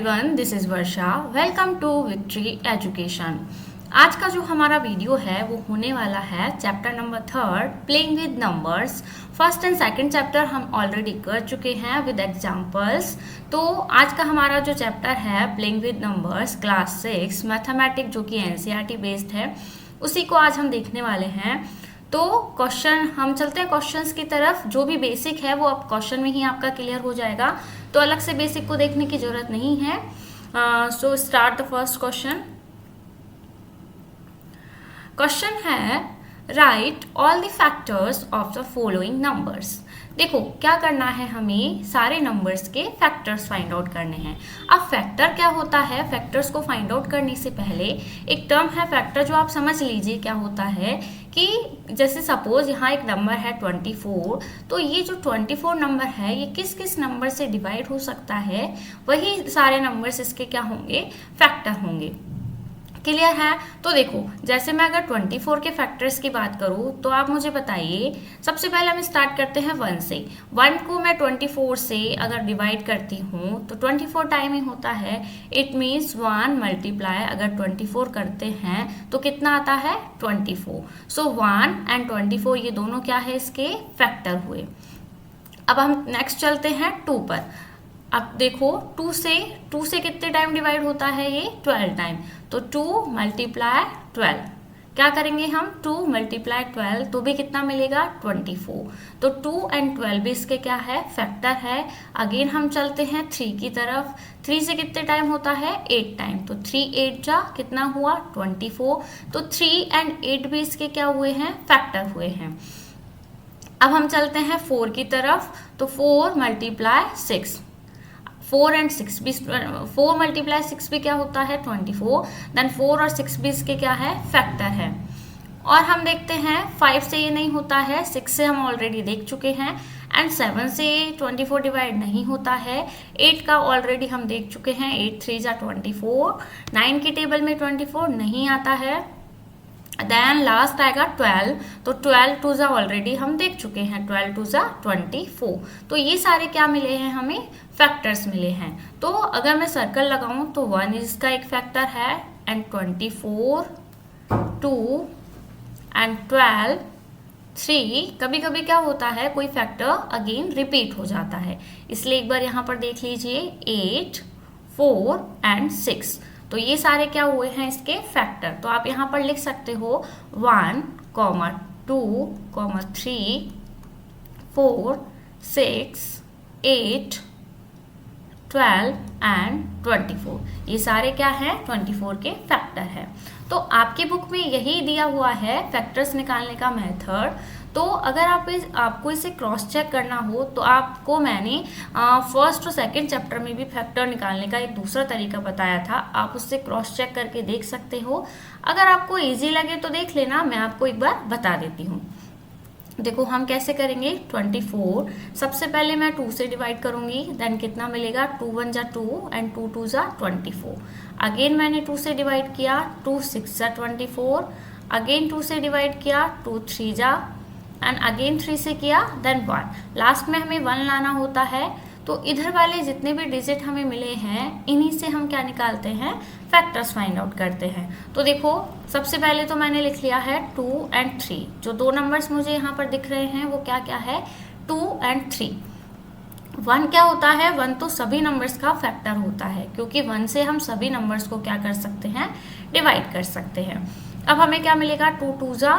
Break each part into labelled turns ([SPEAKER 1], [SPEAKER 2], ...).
[SPEAKER 1] Everyone, this is Varsha. Welcome to Victory Education. आज का जो हमारा वीडियो है वो होने वाला है chapter number 3 playing with numbers. First and second chapter हम ऑलरेडी कर चुके हैं विद एग्जांपल्स। तो आज का हमारा जो चैप्टर है playing with numbers class 6 mathematics, जो कि एनसीईआरटी बेस्ड है, उसी को आज हम देखने वाले हैं। तो क्वेश्चन हम चलते हैं क्वेश्चंस की तरफ। जो भी बेसिक है वो अब क्वेश्चन में ही आपका क्लियर हो जाएगा, तो अलग से बेसिक को देखने की जरूरत नहीं है। So start the first question. Question है write all the factors of the following numbers. देखो क्या करना है, हमें सारे नंबर्स के फैक्टर्स फाइंड आउट करने हैं। अब फैक्टर क्या होता है, फैक्टर्स को फाइंड आउट करने से पहले एक टर्म है फैक्टर, जो आप समझ लीजिए क्या होता है कि जैसे सपोज यहाँ एक नंबर है 24, तो ये जो 24 नंबर है ये किस किस नंबर से डिवाइड हो सकता है, वही सारे नंबर्स इसके क्या होंगे, फैक्टर होंगे। क्लियर है? तो देखो जैसे मैं अगर 24 के फैक्टर्स की बात करूं तो आप मुझे बताइए। सबसे पहले हम स्टार्ट करते हैं 1 से। 1 को मैं 24 से अगर डिवाइड करती हूं तो 24 टाइम ही होता है। इट मीन्स 1 मल्टीप्लाई अगर 24 करते हैं तो कितना आता है, 24। सो 1 एंड 24 ये दोनों क्या है, इसके फैक्टर हुए। अब हम नेक्स्ट चलते हैं 2 पर। अब देखो 2 से कितने टाइम डिवाइड होता है, ये 12 टाइम। तो 2 मल्टीप्लाई 12 क्या करेंगे हम, 2 मल्टीप्लाई 12 तो भी कितना मिलेगा, 24। तो 2 एंड 12 भी इसके क्या है, फैक्टर है। अगेन हम चलते हैं 3 की तरफ। 3 से कितने टाइम होता है, 8 टाइम। तो 3 8 जा कितना हुआ, 24। तो 3 एंड 8 भी इसके क्या हुए हैं, फैक्टर हुए हैं। अब हम चलते हैं 4 की तरफ। तो 4 मल्टीप्लाई 6, 4 एंड 6 भी, 4 मल्टीप्लाई 6 भी क्या होता है, 24। देन 4 और 6 भी इसके क्या है, फैक्टर है। और हम देखते हैं 5 से ये नहीं होता है, 6 से हम ऑलरेडी देख चुके हैं, एंड 7 से 24 डिवाइड नहीं होता है। 8 का ऑलरेडी हम देख चुके हैं, 8 3 जा 24। 9 की टेबल में 24 नहीं आता है। देन लास्ट आएगा 12। तो 12 2 जा ऑलरेडी हम देख चुके हैं, 12 2 जा 24। तो ये सारे क्या मिले हैं, हमें फैक्टर्स मिले हैं। तो अगर मैं सर्कल लगाऊं तो 1 इसका एक फैक्टर है, एंड 24 2 एंड 12 3। कभी कभी क्या होता है, कोई फैक्टर अगेन रिपीट हो जाता है, इसलिए एक बार यहाँ पर देख लीजिए 8 4 एंड 6। तो ये सारे क्या हुए हैं, इसके फैक्टर। तो आप यहाँ पर लिख सकते हो 1, 2, 3, 4, 6, 8, 12 एंड 24। ये सारे क्या है, 24 के फैक्टर है। तो आपकी बुक में यही दिया हुआ है फैक्टर्स निकालने का मेथड। तो अगर आपको इसे क्रॉस चेक करना हो तो आपको मैंने फर्स्ट और सेकंड चैप्टर में भी फैक्टर निकालने का एक दूसरा तरीका बताया था, आप उससे क्रॉस चेक करके देख सकते हो। अगर आपको इजी लगे तो देख लेना, मैं आपको एक बार बता देती हूँ। देखो हम कैसे करेंगे, 24 सबसे पहले मैं 2 से डिवाइड करूंगी, देन कितना मिलेगा, 2 1 जा 2 एंड 2 2 जा 24। अगेन मैंने 2 से डिवाइड किया, 2 6 जा 24। अगेन 2 से डिवाइड किया, 2 3 जा, एंड अगेन 3 से किया, देन 1। लास्ट में हमें 1 लाना होता है। तो इधर वाले जितने भी डिजिट हमें मिले हैं, इन्हीं से हम क्या निकालते हैं, फैक्टर्स फाइंड आउट करते हैं। तो देखो सबसे पहले तो मैंने लिख लिया है 2 एंड 3। जो 2 नंबर्स मुझे यहाँ पर दिख रहे हैं वो क्या क्या है, 2 एंड 3। 1 क्या होता है, 1 तो सभी नंबर्स का फैक्टर होता है, क्योंकि 1 से हम सभी नंबर्स को क्या कर सकते हैं, डिवाइड कर सकते हैं। अब हमें क्या मिलेगा, 2 2 जा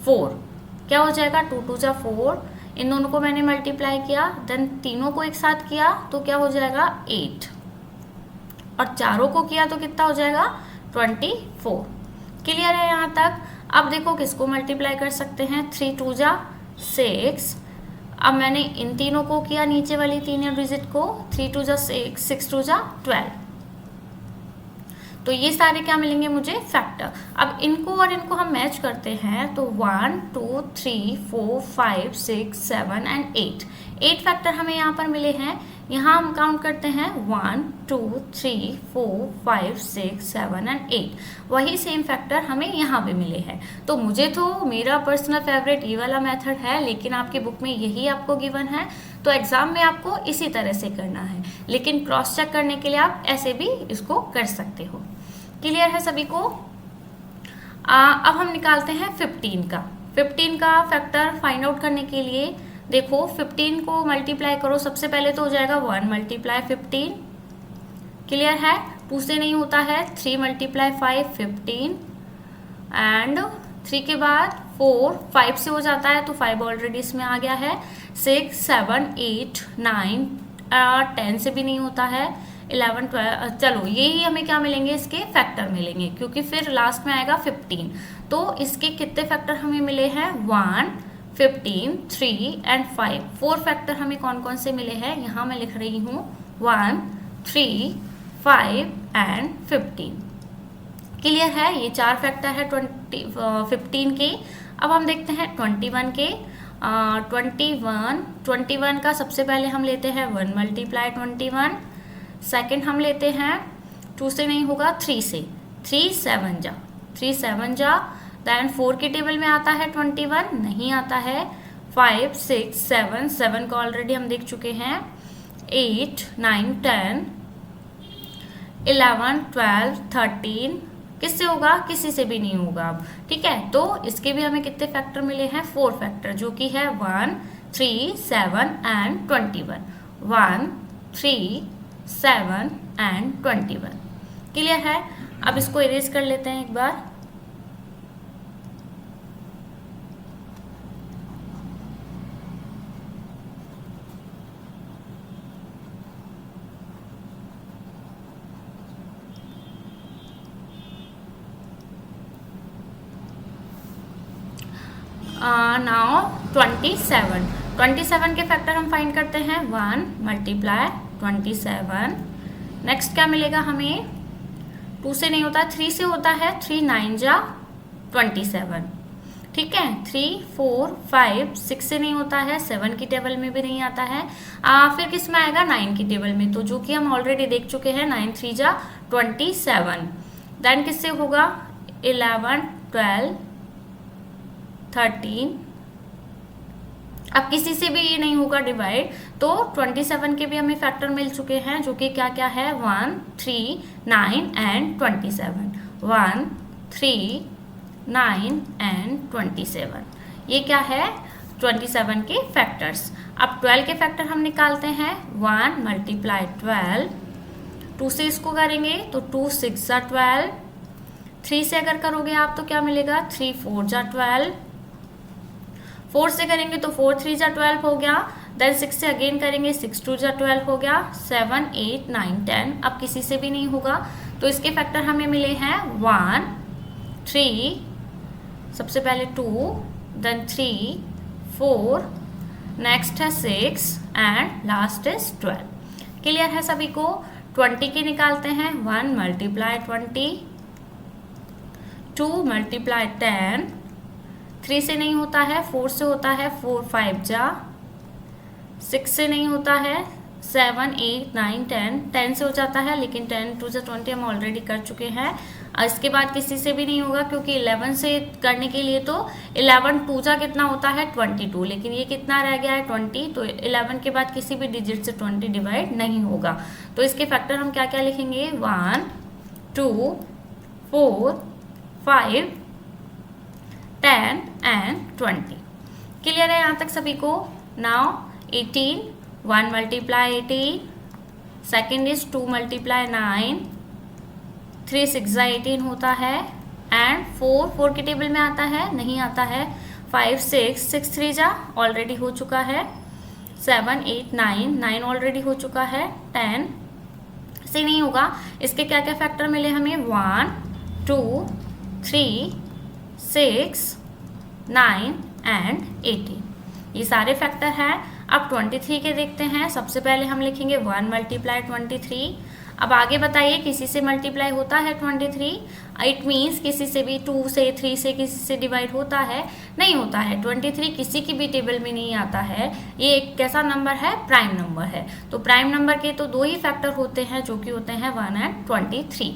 [SPEAKER 1] 4 क्या हो जाएगा, 2 2 जा 4। इन दोनों को मैंने मल्टीप्लाई किया, देन तीनों को एक साथ किया तो क्या हो जाएगा, 8। और चारों को किया तो कितना हो जाएगा, 24। क्लियर है यहाँ तक? अब देखो किसको मल्टीप्लाई कर सकते हैं, 3 2 जा 6। अब मैंने इन तीनों को किया, नीचे वाली तीनों डिजिट को, 3 2 जा 6, 6 2 जा 12। तो ये सारे क्या मिलेंगे मुझे, फैक्टर। अब इनको और इनको हम मैच करते हैं तो 1 2 3 4 5 6 7 एंड 8 फैक्टर हमें यहाँ पर मिले हैं। यहाँ हम काउंट करते हैं 1 2 3 4 5 6 7 एंड 8। वही सेम फैक्टर हमें यहाँ पे मिले हैं। तो मुझे तो मेरा पर्सनल फेवरेट ये वाला मेथड है, लेकिन आपकी बुक में यही आपको गिवन है, तो एग्जाम में आपको इसी तरह से करना है। लेकिन क्रॉस चेक करने के लिए आप ऐसे भी इसको कर सकते हो। क्लियर है सभी को? अब हम निकालते हैं 15 का। 15 का फैक्टर फाइंड आउट करने के लिए देखो 15 को मल्टीप्लाई करो। सबसे पहले तो हो जाएगा 1 मल्टीप्लाई 15। क्लियर है? 2 से नहीं होता है। 3 मल्टीप्लाई 5 15 एंड 3 के बाद 4 5 से हो जाता है, तो 5 ऑलरेडी इसमें आ गया है। 6 7 8 9 10 से भी नहीं होता है। 11 12 चलो यही हमें क्या मिलेंगे, इसके फैक्टर मिलेंगे, क्योंकि फिर लास्ट में आएगा 15। तो इसके कितने फैक्टर हमें मिले हैं? 1 15 3 एंड 5। 4 फैक्टर हमें कौन कौन से मिले हैं, यहाँ मैं लिख रही हूँ 1 3 5 एंड 15। क्लियर है? ये 4 फैक्टर है 15 के। अब हम देखते हैं 21 के। 21 का सबसे पहले हम लेते हैं 1 मल्टीप्लाई 21। सेकेंड हम लेते हैं 2 से नहीं होगा, 3 से। 3 7 जा। देन 4 के टेबल में आता है 21, नहीं आता है। 5 6 7 को ऑलरेडी हम देख चुके हैं। 8 9 10 11 12 13 किससे होगा? किसी से भी नहीं होगा अब। ठीक है, तो इसके भी हमें कितने फैक्टर मिले हैं? 4 फैक्टर, जो कि है 1 3 7 एंड 21। 1 3 7 एंड 21। क्लियर है? अब इसको इरेज कर लेते हैं एक बार। नाउ 27 के फैक्टर हम फाइंड करते हैं। 1 मल्टीप्लाई 27। नेक्स्ट क्या मिलेगा हमें? 2 से नहीं होता, 3 से होता है। 3 9 जा 27। ठीक है, 3 4 5 6 से नहीं होता है। 7 की टेबल में भी नहीं आता है। फिर किस में आएगा? 9 की टेबल में, तो जो कि हम ऑलरेडी देख चुके हैं। 9 3 जा 27। देन किससे होगा? 11 12 13। अब किसी से भी ये नहीं होगा डिवाइड, तो 27 के भी हमें फैक्टर मिल चुके हैं, जो कि क्या क्या है? 1 3 9 एंड 27। 1 3 9 एंड 27। ये क्या है? 27 के फैक्टर्स। अब 12 के फैक्टर हम निकालते हैं। 1 मल्टीप्लाई 12। 2 से इसको करेंगे तो 2 6 जा 12। 3 से अगर करोगे आप तो क्या मिलेगा? 3 4 जा 12। 4 से करेंगे तो 4 3 जा 12 हो गया। देन 6 से अगेन करेंगे, 6 2 जा 12 हो गया। 7 8 9 10। अब किसी से भी नहीं होगा, तो इसके फैक्टर हमें मिले हैं 1 3, सबसे पहले 2, देन 3 4, नेक्स्ट है 6 एंड लास्ट इज 12। क्लियर है सभी को? 20 के निकालते हैं। 1 मल्टीप्लाई 20। 2 मल्टीप्लाई 10। 3 से नहीं होता है, 4 से होता है। 4 5 जा। 6 से नहीं होता है। 7 8 9 10। 10 से हो जाता है, लेकिन 10 2 जा 20 हम ऑलरेडी कर चुके हैं। इसके बाद किसी से भी नहीं होगा, क्योंकि 11 से करने के लिए तो 11 2 जा कितना होता है? 22, लेकिन ये कितना रह गया है? 20। तो 11 के बाद किसी भी डिजिट से 20 डिवाइड नहीं होगा। तो इसके फैक्टर हम क्या क्या लिखेंगे? 1 2 4 5 10 एंड 20। क्लियर है यहाँ तक सभी को? Now 18। 1 multiply 18। Second is 2 multiply 9। 3 6 जा 18 होता है। एंड 4 के टेबल में आता है? नहीं आता है। 5 6 3 जा ऑलरेडी हो चुका है। 7 8 9 ऑलरेडी हो चुका है। 10 से नहीं होगा। इसके क्या क्या फैक्टर मिले हमें? 1 2 3 6 9 एंड 18। ये सारे फैक्टर हैं। अब 23 के देखते हैं। सबसे पहले हम लिखेंगे 1 मल्टीप्लाई 23। अब आगे बताइए, किसी से मल्टीप्लाई होता है 23? इट मीन्स किसी से भी 2 से 3 से किसी से डिवाइड होता है? नहीं होता है। 23 किसी की भी टेबल में नहीं आता है। ये एक कैसा नंबर है? प्राइम नंबर है। तो प्राइम नंबर के तो 2 ही फैक्टर होते हैं, जो कि होते हैं 1 एंड 23।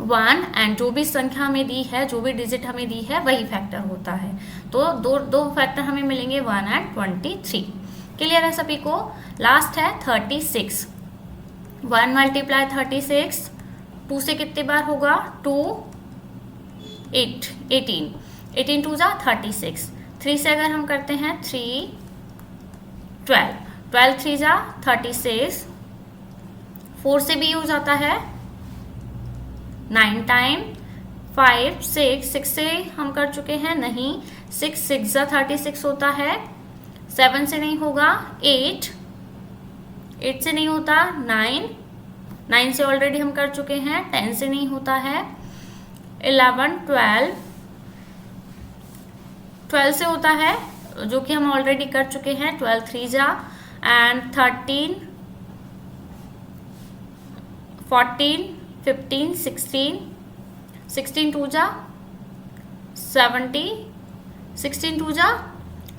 [SPEAKER 1] 1 एंड जो भी संख्या हमें दी है, जो भी डिजिट हमें दी है, वही फैक्टर होता है। तो दो फैक्टर हमें मिलेंगे 1 एंड 23। क्लियर है सभी को? लास्ट है 36। 1 मल्टीप्लाई 36, 2 से कितने बार होगा? 2, 8, 18, 18 2 जा 36। 3 से अगर हम करते हैं 3, 12, 12 3 जा 36। 4 से भी यूज आता है 9 टाइम। 5, 6 से हम कर चुके हैं, नहीं। 6 6 जा 36 होता है। 7 से नहीं होगा। 8 से नहीं होता। 9 से ऑलरेडी हम कर चुके हैं। 10 से नहीं होता है। 11 12 से होता है, जो कि हम ऑलरेडी कर चुके हैं। 12 3 जा एंड 13 14 15 16 2 जा 70, 16 2 जा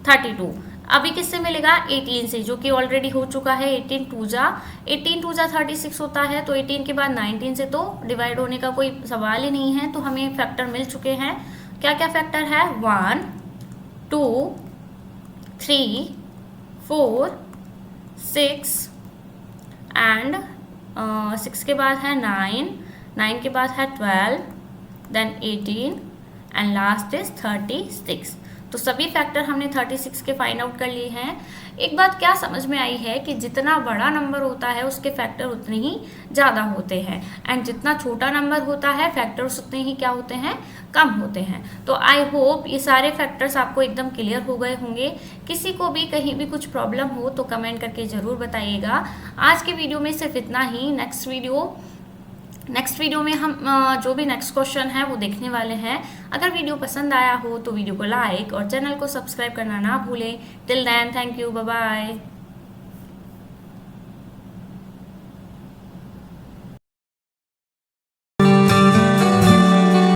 [SPEAKER 1] 32। अभी किससे मिलेगा? 18 से, जो कि ऑलरेडी हो चुका है। 18 2 जा 36 होता है। तो 18 के बाद 19 से तो डिवाइड होने का कोई सवाल ही नहीं है। तो हमें फैक्टर मिल चुके हैं। क्या क्या फैक्टर है? 1 2 3 4 6 एंड 6 के बाद है 9 के बाद है 12, देन 18 एंड लास्ट इज 36। तो सभी फैक्टर हमने 36 के फाइंड आउट कर लिए हैं। एक बात क्या समझ में आई है कि जितना बड़ा नंबर होता है उसके फैक्टर उतने ही ज़्यादा होते हैं, एंड जितना छोटा नंबर होता है फैक्टर्स उतने ही क्या होते हैं? कम होते हैं। तो आई होप ये सारे फैक्टर्स आपको एकदम क्लियर हो गए होंगे। किसी को भी कहीं भी कुछ प्रॉब्लम हो तो कमेंट करके ज़रूर बताइएगा। आज के वीडियो में सिर्फ इतना ही। नेक्स्ट वीडियो में हम जो भी नेक्स्ट क्वेश्चन है वो देखने वाले हैं। अगर वीडियो पसंद आया हो तो वीडियो को लाइक और चैनल को सब्सक्राइब करना ना भूलें। Till then, thank you, bye bye.